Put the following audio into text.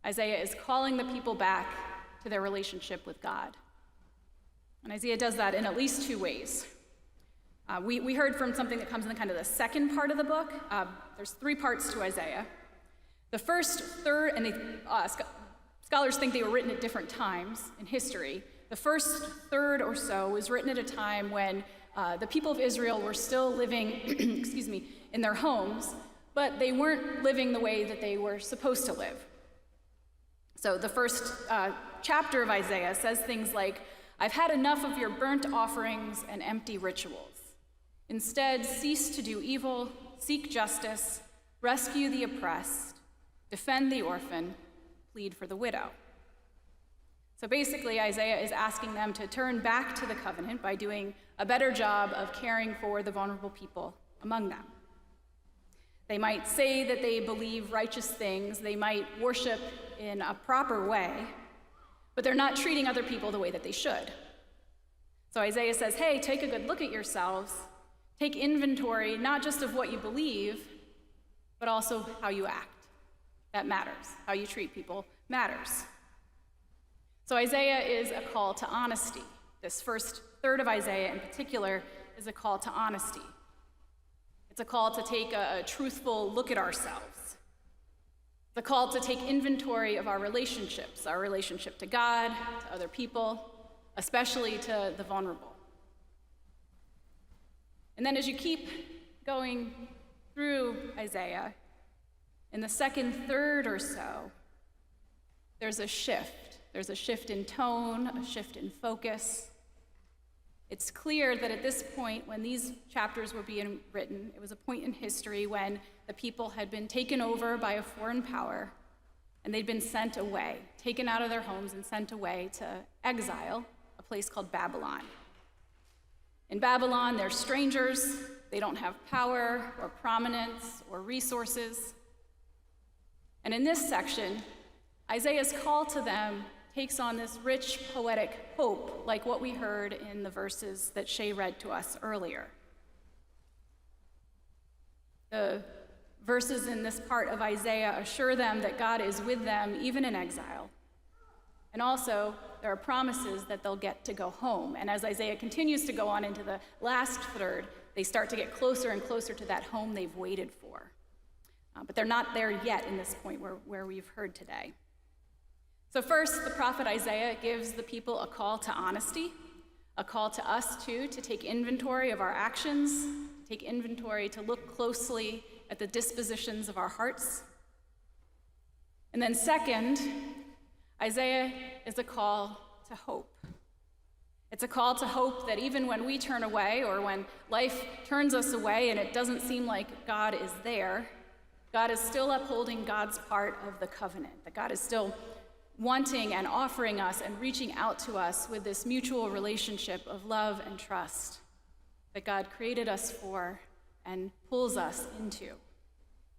Isaiah is calling the people back to their relationship with God. And Isaiah does that in at least two ways. We heard from something that comes in kind of the second part of the book. There's three parts to Isaiah. The first third, and scholars think they were written at different times in history. The first third or so was written at a time when the people of Israel were still living, in their homes, but they weren't living the way that they were supposed to live. So the first chapter of Isaiah says things like, "I've had enough of your burnt offerings and empty rituals. Instead, cease to do evil, seek justice, rescue the oppressed, defend the orphan, plead for the widow." So basically, Isaiah is asking them to turn back to the covenant by doing a better job of caring for the vulnerable people among them. They might say that they believe righteous things, they might worship in a proper way, but they're not treating other people the way that they should. So Isaiah says, hey, take a good look at yourselves. Take inventory, not just of what you believe, but also how you act. That matters. How you treat people matters. So Isaiah is a call to honesty. This first third of Isaiah in particular is a call to honesty. It's a call to take a truthful look at ourselves. It's a call to take inventory of our relationships, our relationship to God, to other people, especially to the vulnerable. And then as you keep going through Isaiah, in the second third or so, there's a shift. There's a shift in tone, a shift in focus. It's clear that at this point, when these chapters were being written, it was a point in history when the people had been taken over by a foreign power, and they'd been sent away, taken out of their homes and sent away to exile, a place called Babylon. In Babylon, they're strangers. They don't have power or prominence or resources. And in this section, Isaiah's call to them takes on this rich poetic hope, like what we heard in the verses that Shay read to us earlier. The verses in this part of Isaiah assure them that God is with them even in exile. And also, there are promises that they'll get to go home. And as Isaiah continues to go on into the last third, they start to get closer and closer to that home they've waited for. But they're not there yet in this point where we've heard today. So first, the prophet Isaiah gives the people a call to honesty, a call to us too to take inventory of our actions, take inventory to look closely at the dispositions of our hearts. And then second, Isaiah is a call to hope. It's a call to hope that even when we turn away or when life turns us away and it doesn't seem like God is there, God is still upholding God's part of the covenant, that God is still wanting and offering us and reaching out to us with this mutual relationship of love and trust that God created us for and pulls us into.